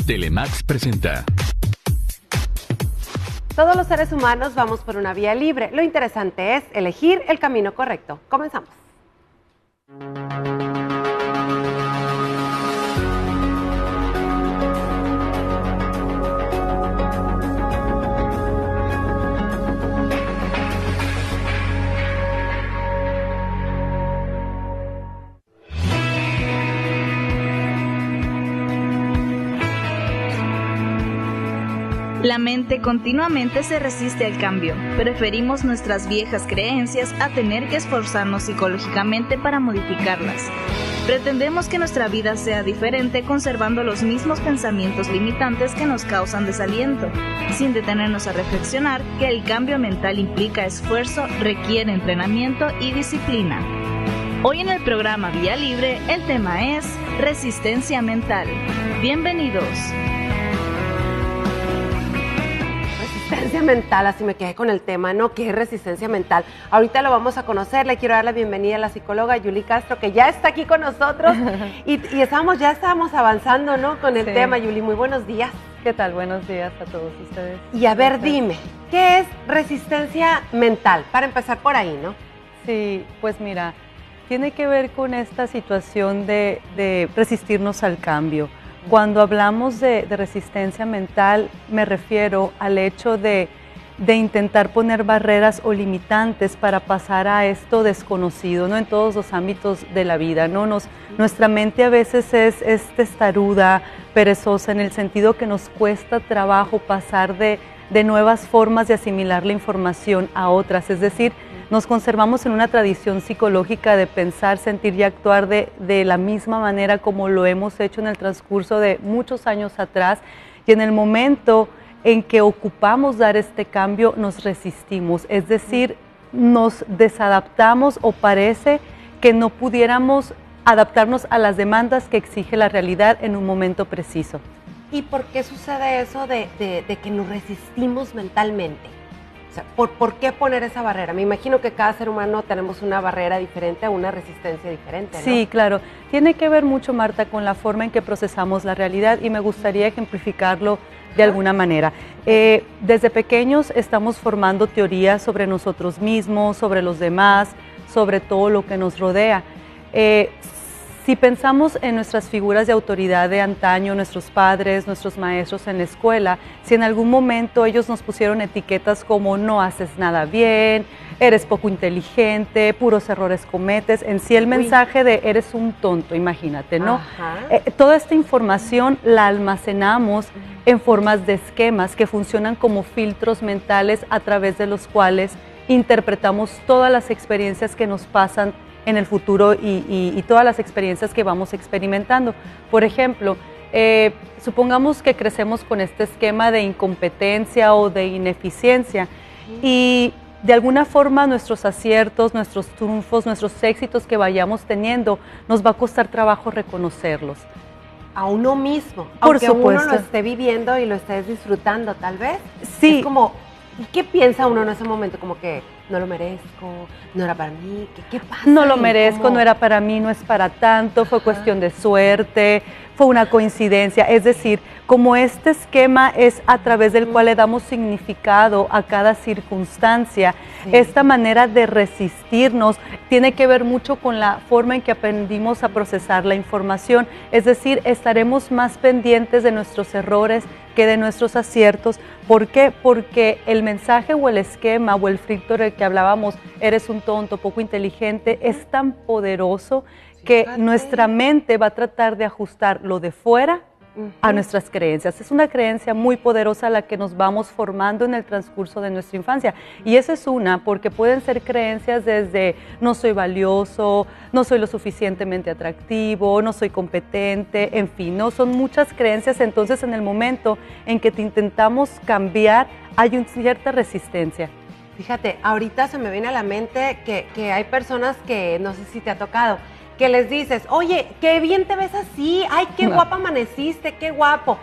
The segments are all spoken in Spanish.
Telemax presenta. Todos los seres humanos vamos por una vía libre. Lo interesante es elegir el camino correcto. Comenzamos. La mente continuamente se resiste al cambio. Preferimos nuestras viejas creencias a tener que esforzarnos psicológicamente para modificarlas. Pretendemos que nuestra vida sea diferente conservando los mismos pensamientos limitantes que nos causan desaliento, sin detenernos a reflexionar que el cambio mental implica esfuerzo, requiere entrenamiento y disciplina. Hoy en el programa Vía Libre, el tema es resistencia mental. Bienvenidos. Resistencia mental, así me quedé con el tema, ¿no? ¿Qué es resistencia mental? Ahorita lo vamos a conocer. Le quiero dar la bienvenida a la psicóloga Yuli Castro, que ya está aquí con nosotros y ya estábamos avanzando, ¿no? Con el tema. Yuli, muy buenos días. ¿Qué tal? Buenos días a todos ustedes. Y a ver, dime, ¿qué es resistencia mental? Para empezar por ahí, ¿no? Sí, pues mira, tiene que ver con esta situación de resistirnos al cambio. Cuando hablamos de resistencia mental, me refiero al hecho de intentar poner barreras o limitantes para pasar a esto desconocido, ¿no? En todos los ámbitos de la vida, ¿no? Nuestra mente a veces es testaruda, perezosa, en el sentido que nos cuesta trabajo pasar de nuevas formas de asimilar la información a otras, es decir, nos conservamos en una tradición psicológica de pensar, sentir y actuar de la misma manera como lo hemos hecho en el transcurso de muchos años atrás, y en el momento en que ocupamos dar este cambio nos resistimos, es decir, nos desadaptamos o parece que no pudiéramos adaptarnos a las demandas que exige la realidad en un momento preciso. ¿Y por qué sucede eso de que nos resistimos mentalmente? O sea, ¿por qué poner esa barrera? Me imagino que cada ser humano tenemos una barrera diferente, una resistencia diferente, ¿no? Sí, claro. Tiene que ver mucho, Marta, con la forma en que procesamos la realidad y me gustaría ejemplificarlo de alguna manera. Desde pequeños estamos formando teorías sobre nosotros mismos, sobre los demás, sobre todo lo que nos rodea. Si pensamos en nuestras figuras de autoridad de antaño, nuestros padres, nuestros maestros en la escuela, si en algún momento ellos nos pusieron etiquetas como no haces nada bien, eres poco inteligente, puros errores cometes, en sí el mensaje de eres un tonto, imagínate, ¿no? Toda esta información la almacenamos en formas de esquemas que funcionan como filtros mentales a través de los cuales interpretamos todas las experiencias que nos pasan en el futuro y todas las experiencias que vamos experimentando. Por ejemplo, supongamos que crecemos con este esquema de incompetencia o de ineficiencia y de alguna forma nuestros aciertos, nuestros triunfos, nuestros éxitos que vayamos teniendo, nos va a costar trabajo reconocerlos. A uno mismo, por aunque supuesto. Uno lo esté viviendo y lo estés disfrutando, tal vez. Sí. Es como, ¿qué piensa uno en ese momento? Como que no lo merezco, no era para mí, ¿qué pasa? No lo merezco, no era para mí, no es para tanto, fue cuestión de suerte, fue una coincidencia. Es decir, como este esquema es a través del cual le damos significado a cada circunstancia, esta manera de resistirnos tiene que ver mucho con la forma en que aprendimos a procesar la información. Es decir, estaremos más pendientes de nuestros errores que de nuestros aciertos. ¿Por qué? Porque el mensaje o el esquema o el filtro del que hablábamos, eres un tonto, poco inteligente, es tan poderoso que nuestra mente va a tratar de ajustar lo de fuera a nuestras creencias. Es una creencia muy poderosa la que nos vamos formando en el transcurso de nuestra infancia. Y esa es una, porque pueden ser creencias desde no soy valioso, no soy lo suficientemente atractivo, no soy competente, en fin, ¿no? Son muchas creencias. Entonces, en el momento en que te intentamos cambiar, hay una cierta resistencia. Fíjate, ahorita se me viene a la mente que hay personas que, no sé si te ha tocado, que les dices, oye, qué bien te ves así, ay, qué guapa amaneciste, qué guapo.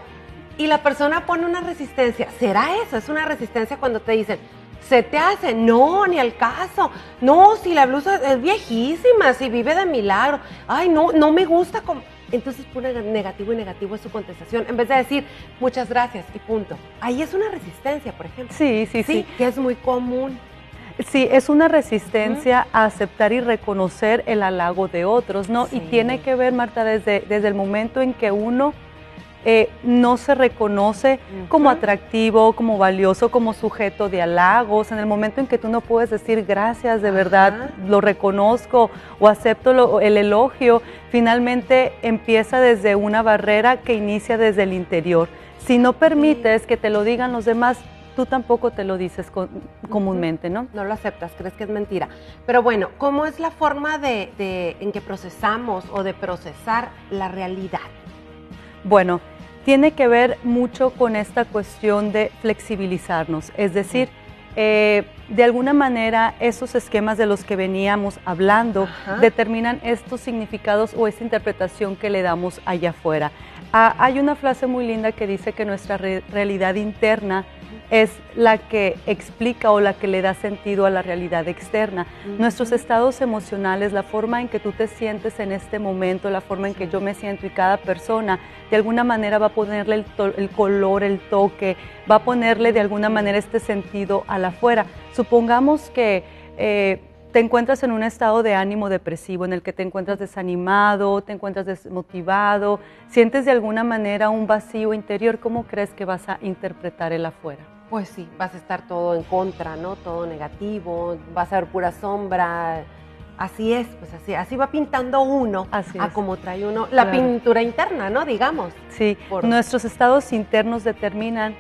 Y la persona pone una resistencia. ¿Será eso? Es una resistencia cuando te dicen, ¿se te hace? No, ni al caso. No, si la blusa es viejísima, si vive de milagro. Ay, no me gusta. entonces pone negativo y negativo es su contestación, en vez de decir muchas gracias y punto. Ahí es una resistencia, por ejemplo. Sí. Que es muy común. Sí, es una resistencia a aceptar y reconocer el halago de otros, ¿no? Sí. Y tiene que ver, Marta, desde el momento en que uno no se reconoce como atractivo, como valioso, como sujeto de halagos, en el momento en que tú no puedes decir gracias, de verdad, lo reconozco o acepto el elogio, finalmente empieza desde una barrera que inicia desde el interior. Si no permites que te lo digan los demás, tú tampoco te lo dices comúnmente, ¿no? No lo aceptas, crees que es mentira. Pero bueno, ¿cómo es la forma en que procesamos o de procesar la realidad? Bueno, tiene que ver mucho con esta cuestión de flexibilizarnos, es decir, de alguna manera esos esquemas de los que veníamos hablando determinan estos significados o esa interpretación que le damos allá afuera. Hay una frase muy linda que dice que nuestra realidad interna es la que explica o la que le da sentido a la realidad externa. Nuestros estados emocionales, la forma en que tú te sientes en este momento, la forma en que yo me siento y cada persona, de alguna manera va a ponerle el color, el toque, va a ponerle de alguna manera este sentido al afuera. Supongamos que te encuentras en un estado de ánimo depresivo, en el que te encuentras desanimado, te encuentras desmotivado, sientes de alguna manera un vacío interior. ¿Cómo crees que vas a interpretar el afuera? Pues sí, vas a estar todo en contra, ¿no? Todo negativo, vas a ver pura sombra. Así es, pues así va pintando uno a como trae uno la pintura interna, ¿no? Digamos. Sí, nuestros estados internos determinan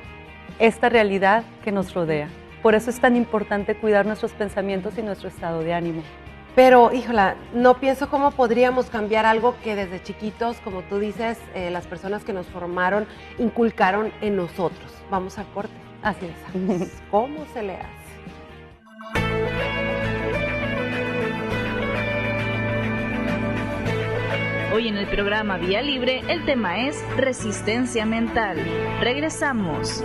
esta realidad que nos rodea. Por eso es tan importante cuidar nuestros pensamientos y nuestro estado de ánimo. Pero, híjola, no pienso cómo podríamos cambiar algo que desde chiquitos, como tú dices, las personas que nos formaron, inculcaron en nosotros. Vamos al corte. Así es. ¿Cómo se le hace? Hoy en el programa Vía Libre, el tema es resistencia mental. Regresamos.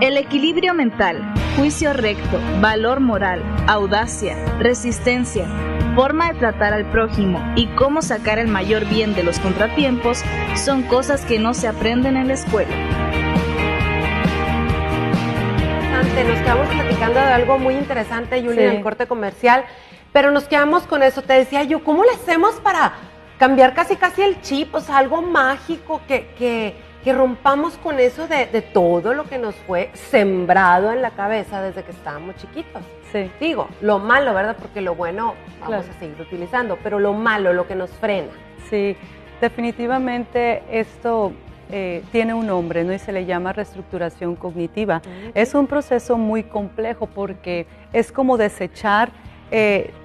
El equilibrio mental, juicio recto, valor moral, audacia, resistencia, forma de tratar al prójimo y cómo sacar el mayor bien de los contratiempos son cosas que no se aprenden en la escuela. Nos quedamos platicando de algo muy interesante, Yuli, en el corte comercial, pero nos quedamos con eso. Te decía yo, ¿cómo le hacemos para cambiar casi el chip? O sea, algo mágico que rompamos con eso de todo lo que nos fue sembrado en la cabeza desde que estábamos chiquitos. Sí. Digo, lo malo, ¿verdad? Porque lo bueno vamos a seguir utilizando, pero lo malo, lo que nos frena. Sí, definitivamente esto tiene un nombre, ¿no? Y se le llama reestructuración cognitiva. Es un proceso muy complejo porque es como desechar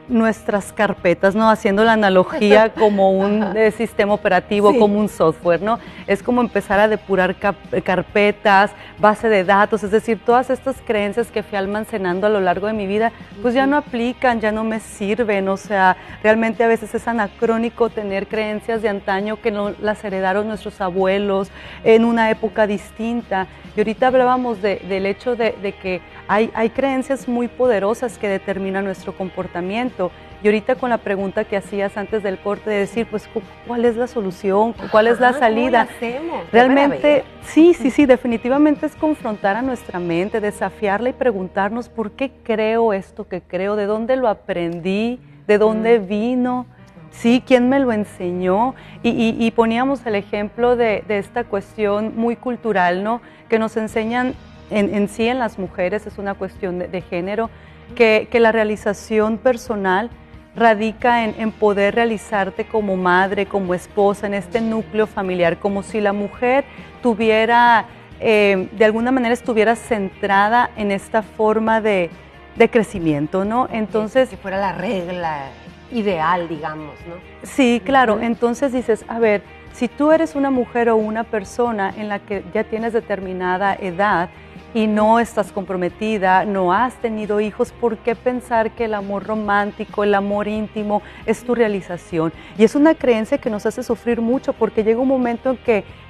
nuestras carpetas, ¿no? Haciendo la analogía como un sistema operativo, como un software, ¿no? Es como empezar a depurar carpetas, base de datos, es decir, todas estas creencias que fui almacenando a lo largo de mi vida, pues ya no aplican, ya no me sirven, o sea, realmente a veces es anacrónico tener creencias de antaño que no las heredaron nuestros abuelos en una época distinta. Y ahorita hablábamos del hecho de que hay creencias muy poderosas que determinan nuestro comportamiento. Y ahorita con la pregunta que hacías antes del corte de decir, pues, ¿cuál es la solución? ¿Cuál es la salida? ¿Cómo lo hacemos? Realmente, sí, definitivamente es confrontar a nuestra mente, desafiarla y preguntarnos por qué creo esto que creo, de dónde lo aprendí, de dónde vino, sí, quién me lo enseñó. Y poníamos el ejemplo de esta cuestión muy cultural, ¿no? Que nos enseñan en sí en las mujeres, es una cuestión de género, que la realización personal radica en poder realizarte como madre, como esposa, en este núcleo familiar, como si la mujer tuviera, de alguna manera estuviera centrada en esta forma de crecimiento, ¿no? Entonces, que fuera la regla ideal, digamos, ¿no? Sí, claro. Entonces dices, a ver, si tú eres una mujer o una persona en la que ya tienes determinada edad y no estás comprometida, no has tenido hijos, ¿por qué pensar que el amor romántico, el amor íntimo es tu realización? Y es una creencia que nos hace sufrir mucho porque llega un momento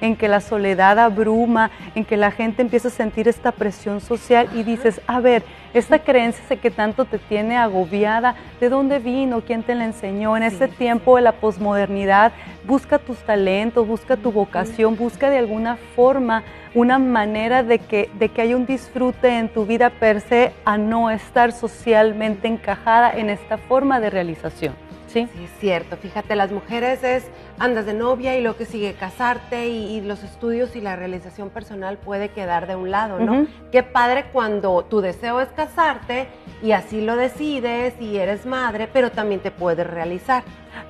en que la soledad abruma, en que la gente empieza a sentir esta presión social y dices, a ver, esta creencia que tanto te tiene agobiada, ¿de dónde vino? ¿Quién te la enseñó? En este tiempo de la posmodernidad, busca tus talentos, busca tu vocación, busca de alguna forma una manera de que haya un disfrute en tu vida per se a no estar socialmente encajada en esta forma de realización. ¿Sí? Sí, es cierto. Fíjate, las mujeres andas de novia y lo que sigue casarte y los estudios y la realización personal puede quedar de un lado, ¿no? Qué padre cuando tu deseo es casarte y así lo decides y eres madre, pero también te puedes realizar.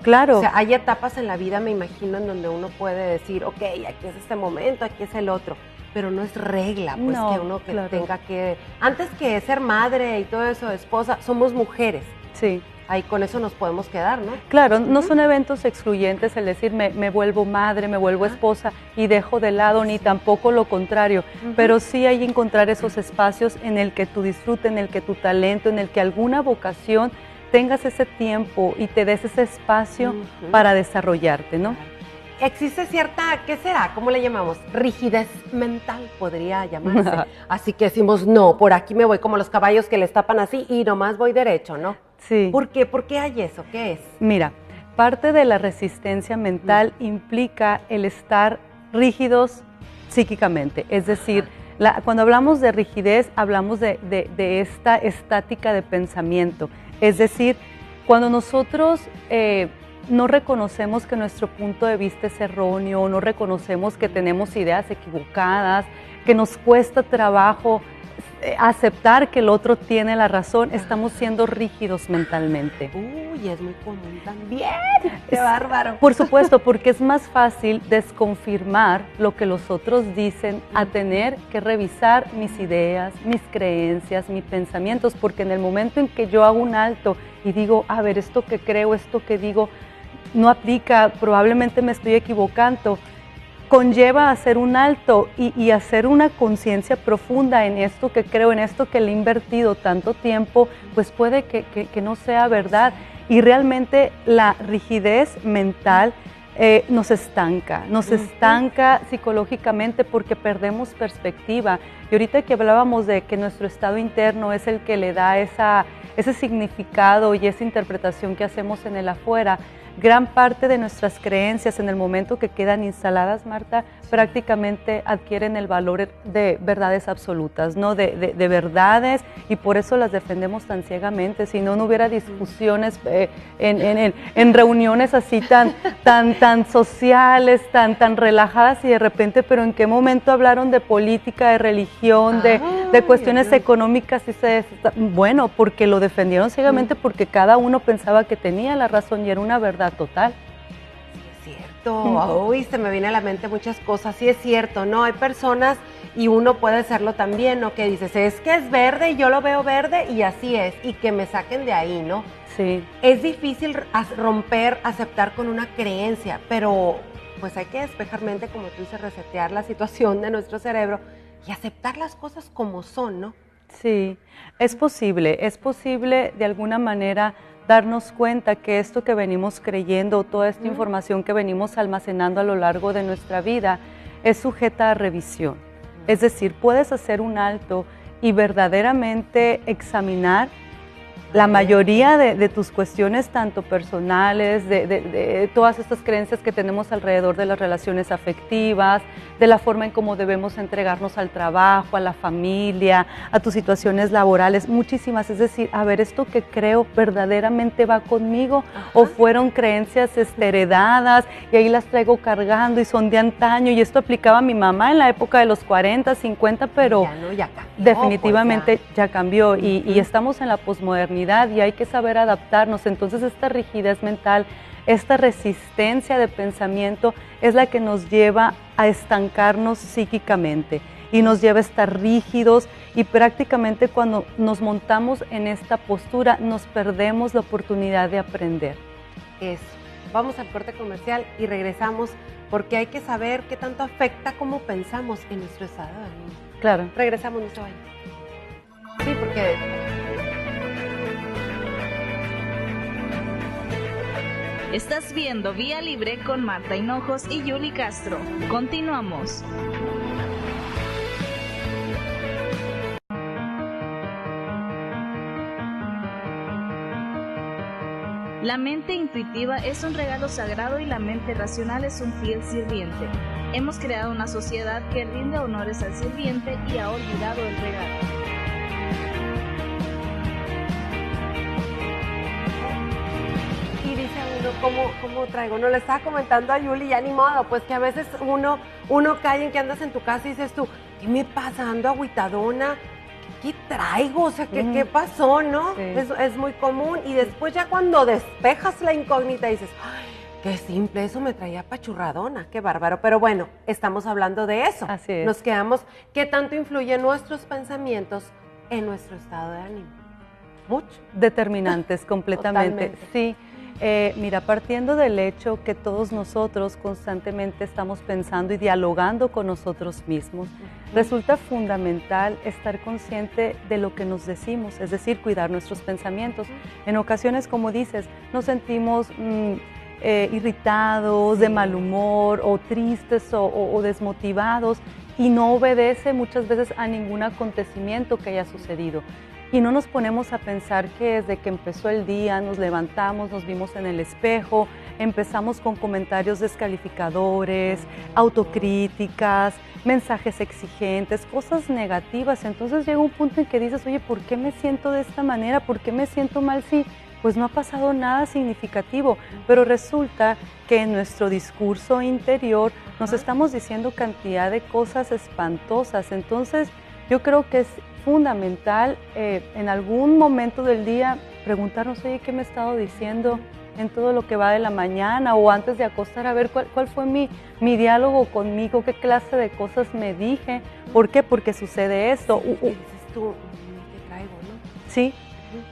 Claro. O sea, hay etapas en la vida, me imagino, en donde uno puede decir, ok, aquí es este momento, aquí es el otro, pero no es regla, pues No, que uno claro. tenga que, antes que ser madre y todo eso, esposa, somos mujeres. Sí. Ahí con eso nos podemos quedar, ¿no? Claro, no son eventos excluyentes el decir me vuelvo madre, me vuelvo esposa y dejo de lado, ni tampoco lo contrario, pero sí hay que encontrar esos espacios en el que tu disfrute, en el que tu talento, en el que alguna vocación tengas ese tiempo y te des ese espacio para desarrollarte, ¿no? Existe cierta, ¿qué será? ¿Cómo le llamamos? Rigidez mental podría llamarse. Así que decimos, no, por aquí me voy como los caballos que les tapan así y nomás voy derecho, ¿no? Sí. ¿Por qué? ¿Por qué hay eso? ¿Qué es? Mira, parte de la resistencia mental implica el estar rígidos psíquicamente, es decir, cuando hablamos de rigidez hablamos de esta estática de pensamiento, es decir, cuando nosotros no reconocemos que nuestro punto de vista es erróneo, no reconocemos que tenemos ideas equivocadas, que nos cuesta trabajo aceptar que el otro tiene la razón, estamos siendo rígidos mentalmente. Uy, es muy común también. ¡Qué bárbaro! Por supuesto, porque es más fácil desconfirmar lo que los otros dicen a tener que revisar mis ideas, mis creencias, mis pensamientos, porque en el momento en que yo hago un alto y digo, a ver, esto que creo, esto que digo, no aplica, probablemente me estoy equivocando, conlleva hacer un alto y hacer una conciencia profunda en esto que creo, en esto que le he invertido tanto tiempo, pues puede que no sea verdad. Y realmente la rigidez mental nos estanca psicológicamente porque perdemos perspectiva. Y ahorita que hablábamos de que nuestro estado interno es el que le da ese significado y esa interpretación que hacemos en el afuera, gran parte de nuestras creencias en el momento que quedan instaladas, Marta, prácticamente adquieren el valor de verdades absolutas, ¿no? De verdades, y por eso las defendemos tan ciegamente. Si no, no hubiera discusiones en reuniones así tan sociales, tan relajadas, y de repente, pero ¿en qué momento hablaron de política, de religión, de cuestiones económicas? Bueno, porque lo defendieron ciegamente, porque cada uno pensaba que tenía la razón y era una verdad total. Sí, es cierto. Uy, se me viene a la mente muchas cosas. Sí, es cierto, ¿no? Hay personas, y uno puede serlo también, ¿no? Que dices, es que es verde y yo lo veo verde y así es, y que me saquen de ahí, ¿no? Sí. Es difícil romper, aceptar con una creencia, pero pues hay que despejar mente, como tú dices, resetear la situación de nuestro cerebro y aceptar las cosas como son, ¿no? Sí, es posible de alguna manera darnos cuenta que esto que venimos creyendo, toda esta información que venimos almacenando a lo largo de nuestra vida es sujeta a revisión. Es decir, puedes hacer un alto y verdaderamente examinar la mayoría de tus cuestiones, tanto personales, de todas estas creencias que tenemos alrededor de las relaciones afectivas, de la forma en cómo debemos entregarnos al trabajo, a la familia, a tus situaciones laborales, muchísimas. Es decir, a ver, ¿esto que creo verdaderamente va conmigo? ¿O fueron creencias heredadas y ahí las traigo cargando y son de antaño? Y esto aplicaba a mi mamá en la época de los 40, 50, pero ya cambió, definitivamente pues ya cambió y estamos en la posmodernidad y hay que saber adaptarnos. Entonces esta rigidez mental, esta resistencia de pensamiento es la que nos lleva a estancarnos psíquicamente y nos lleva a estar rígidos, y prácticamente cuando nos montamos en esta postura nos perdemos la oportunidad de aprender. Eso. Vamos al corte comercial y regresamos, porque hay que saber qué tanto afecta cómo pensamos en nuestro estado de ánimo. Claro. Regresamos, no se vayan. Sí, porque... Estás viendo Vía Libre con Marta Hinojos y Yuli Castro. Continuamos. La mente intuitiva es un regalo sagrado y la mente racional es un fiel sirviente. Hemos creado una sociedad que rinde honores al sirviente y ha olvidado el regalo. Y dice uno, ¿cómo traigo? No, le estaba comentando a Yuli, ya ni modo, pues que a veces uno cae en que andas en tu casa y dices tú, ¿qué me pasa? Ando agüitadona. ¿Qué traigo? O sea, ¿qué pasó, no? Sí. Es muy común. Y después ya cuando despejas la incógnita dices, ¡ay, qué simple! Eso me traía apachurradona, qué bárbaro. Pero bueno, estamos hablando de eso. Así es. Nos quedamos, ¿qué tanto influyen nuestros pensamientos en nuestro estado de ánimo? Mucho. Determinantes, completamente. Totalmente. Sí. Mira, partiendo del hecho que todos nosotros constantemente estamos pensando y dialogando con nosotros mismos, resulta fundamental estar consciente de lo que nos decimos, es decir, cuidar nuestros pensamientos. En ocasiones, como dices, nos sentimos irritados, de mal humor, o tristes o desmotivados, y no obedece muchas veces a ningún acontecimiento que haya sucedido. Y no nos ponemos a pensar que desde que empezó el día nos levantamos, nos vimos en el espejo, empezamos con comentarios descalificadores, autocríticas, mensajes exigentes, cosas negativas. Entonces llega un punto en que dices, oye, ¿por qué me siento de esta manera? ¿Por qué me siento mal si pues no ha pasado nada significativo? Pero resulta que en nuestro discurso interior nos estamos diciendo cantidad de cosas espantosas. Entonces yo creo que es fundamental en algún momento del día preguntarnos, oye, ¿qué me he estado diciendo en todo lo que va de la mañana o antes de acostar? A ver, ¿cuál fue mi diálogo conmigo? ¿Qué clase de cosas me dije? ¿Por qué? Porque sucede esto. Y dices tú, ¿qué traigo, no? Sí.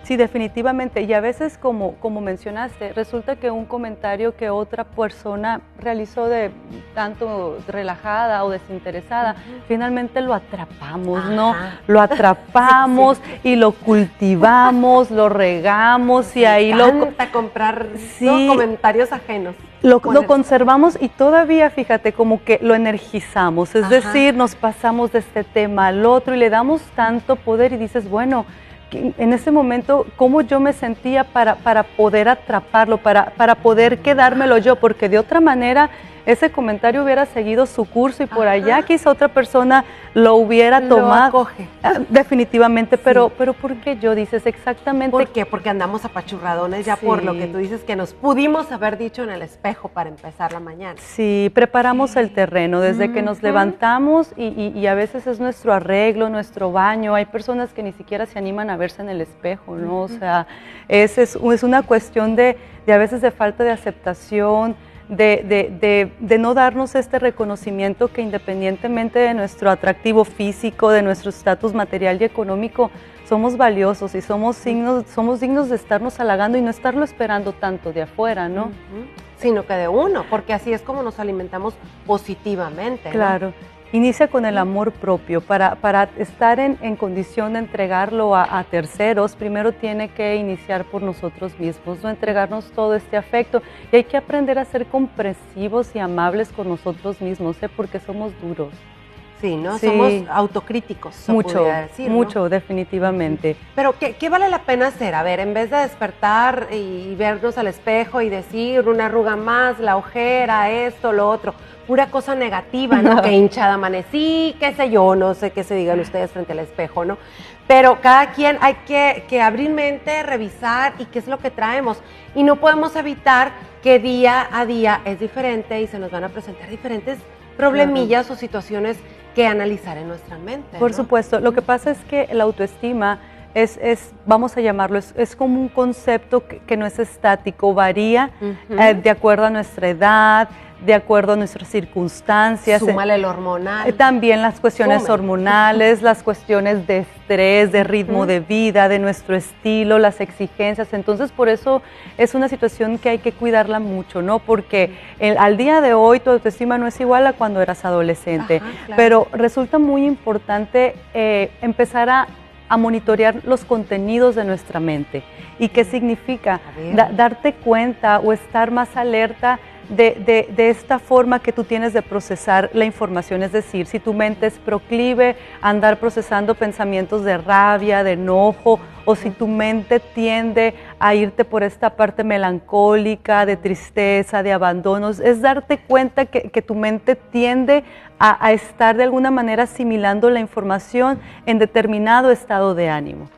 Sí, definitivamente. Y a veces, como mencionaste, resulta que un comentario que otra persona realizó de tanto relajada o desinteresada, finalmente lo atrapamos, ¿no? Lo atrapamos y lo cultivamos, lo regamos y ahí Me encanta comprar ¿no? comentarios ajenos. Lo conservamos y todavía, fíjate, como que lo energizamos. Es decir, nos pasamos de este tema al otro y le damos tanto poder y dices, bueno, en ese momento, ¿cómo yo me sentía para poder atraparlo, para poder quedármelo yo? Porque de otra manera, ese comentario hubiera seguido su curso y por allá quizá otra persona lo hubiera tomado. Lo acoge. Definitivamente, Sí. pero ¿por qué yo? Dices exactamente. ¿Por qué? Porque andamos apachurradones ya por lo que tú dices que nos pudimos haber dicho en el espejo para empezar la mañana. Sí, preparamos el terreno desde que nos levantamos y a veces es nuestro arreglo, nuestro baño. Hay personas que ni siquiera se animan a verse en el espejo, ¿no? O sea, es una cuestión de a veces de falta de aceptación, de no darnos este reconocimiento que independientemente de nuestro atractivo físico, de nuestro estatus material y económico, somos valiosos y somos dignos de estarnos halagando y no estarlo esperando tanto de afuera, ¿no? Sino que de uno, porque así es como nos alimentamos positivamente. Claro. ¿No? Inicia con el amor propio. Para estar en condición de entregarlo a terceros, primero tiene que iniciar por nosotros mismos, ¿no? Entregarnos todo este afecto. Y hay que aprender a ser comprensivos y amables con nosotros mismos, porque somos duros. Sí, ¿no? Sí. Somos autocríticos, mucho, decir, mucho, ¿no? definitivamente. Pero ¿qué vale la pena hacer? A ver, en vez de despertar y vernos al espejo y decir una arruga más, la ojera, esto, lo otro, pura cosa negativa, ¿no? Que hinchada amanecí, qué sé yo, no sé qué se digan ustedes frente al espejo, ¿no? Pero cada quien hay que abrir mente, revisar y qué es lo que traemos. Y no podemos evitar que día a día es diferente y se nos van a presentar diferentes problemillas o situaciones que analizar en nuestra mente. Por ¿no? supuesto, lo que pasa es que la autoestima vamos a llamarlo, es como un concepto que no es estático, varía de acuerdo a nuestra edad, de acuerdo a nuestras circunstancias. Súmale el hormonal. También las cuestiones hormonales, las cuestiones de estrés, de ritmo de vida, de nuestro estilo, las exigencias. Entonces, por eso es una situación que hay que cuidarla mucho, ¿no? Porque al día de hoy tu autoestima no es igual a cuando eras adolescente. Ajá, claro. Pero resulta muy importante empezar a monitorear los contenidos de nuestra mente. ¿Y qué significa? Darte cuenta o estar más alerta de esta forma que tú tienes de procesar la información. Es decir, si tu mente es proclive a andar procesando pensamientos de rabia, de enojo, o si tu mente tiende a irte por esta parte melancólica, de tristeza, de abandono, es darte cuenta que tu mente tiende a estar de alguna manera asimilando la información en determinado estado de ánimo.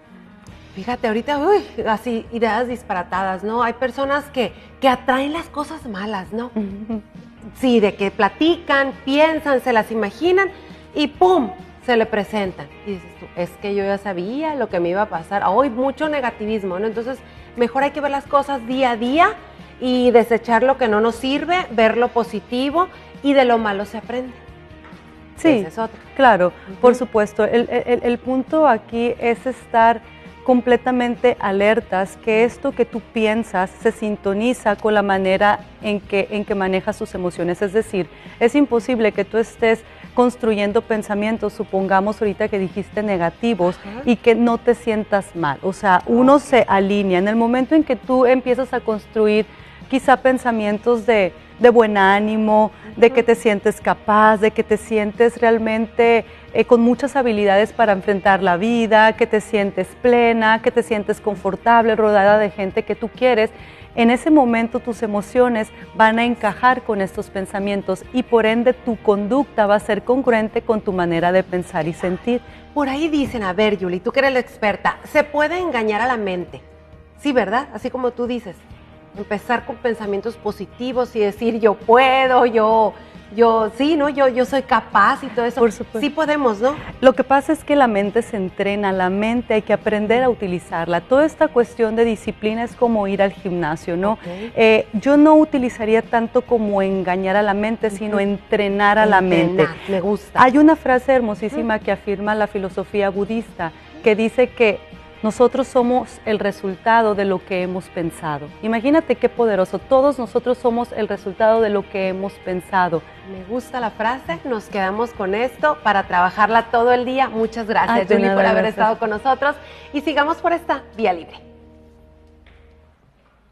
Fíjate, ahorita, así, ideas disparatadas, ¿no? Hay personas que atraen las cosas malas, ¿no? Sí, de que platican, piensan, se las imaginan y ¡pum!, se le presentan. Y dices tú, es que yo ya sabía lo que me iba a pasar. Hoy mucho negativismo, ¿no? Entonces, mejor hay que ver las cosas día a día y desechar lo que no nos sirve, ver lo positivo y de lo malo se aprende. Sí, esa es otra. Claro, por supuesto. El punto aquí es estar completamente alertas que esto que tú piensas se sintoniza con la manera en que manejas tus emociones. Es decir, es imposible que tú estés construyendo pensamientos, supongamos ahorita que dijiste negativos, y que no te sientas mal. O sea, uno se alinea. En el momento en que tú empiezas a construir quizá pensamientos de buen ánimo, de que te sientes capaz, de que te sientes realmente con muchas habilidades para enfrentar la vida, que te sientes plena, que te sientes confortable, rodeada de gente que tú quieres, en ese momento tus emociones van a encajar con estos pensamientos y por ende tu conducta va a ser congruente con tu manera de pensar y sentir. Por ahí dicen, a ver, Yuli, tú que eres la experta, se puede engañar a la mente. Sí, ¿verdad? Así como tú dices. Empezar con pensamientos positivos y decir yo puedo, yo sí, ¿no? Yo soy capaz y todo eso. Por supuesto. Sí podemos, ¿no? Lo que pasa es que la mente se entrena, la mente hay que aprender a utilizarla. Toda esta cuestión de disciplina es como ir al gimnasio, ¿no? Okay. Yo no utilizaría tanto como engañar a la mente, sino entrenar a la mente. Me gusta. Hay una frase hermosísima que afirma la filosofía budista que dice que nosotros somos el resultado de lo que hemos pensado. Imagínate qué poderoso. Todos nosotros somos el resultado de lo que hemos pensado. Me gusta la frase. Nos quedamos con esto para trabajarla todo el día. Muchas gracias, Yuli, por haber estado con nosotros. Y sigamos por esta vía libre.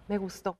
Me gustó.